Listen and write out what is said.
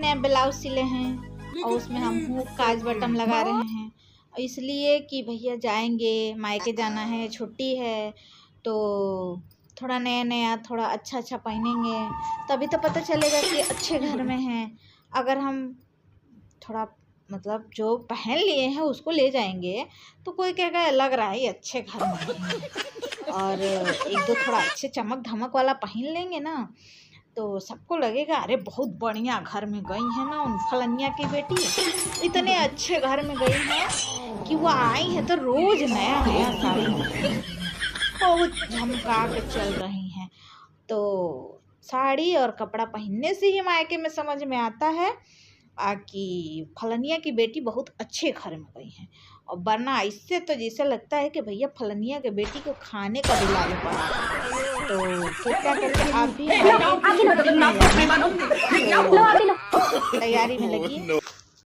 नए ब्लाउज सिले हैं और उसमें हम हुक काज बटन लगा रहे हैं, इसलिए कि भैया जाएंगे, मायके जाना है, छुट्टी है, तो थोड़ा नया नया थोड़ा अच्छा अच्छा पहनेंगे, तभी तो पता चलेगा कि अच्छे घर में हैं। अगर हम थोड़ा मतलब जो पहन लिए हैं उसको ले जाएंगे तो कोई कहेगा लग रहा है ये अच्छे घर में है, और एक दो थोड़ा अच्छे चमक धमक वाला पहन लेंगे ना तो सबको लगेगा अरे बहुत बढ़िया घर में गई है ना उन फलनिया की बेटी, इतने अच्छे घर में गई है कि वो आई है तो रोज नया नया साड़ी बहुत झमका के चल रही हैं। तो साड़ी और कपड़ा पहनने से ही मायके में समझ में आता है कि फलनिया की बेटी बहुत अच्छे घर में गई है, और वरना इससे तो जैसे लगता है कि भैया फलनिया के बेटी को खाने का दिलाने पड़ा। तो कृपया करके आप भी तैयारी में लगी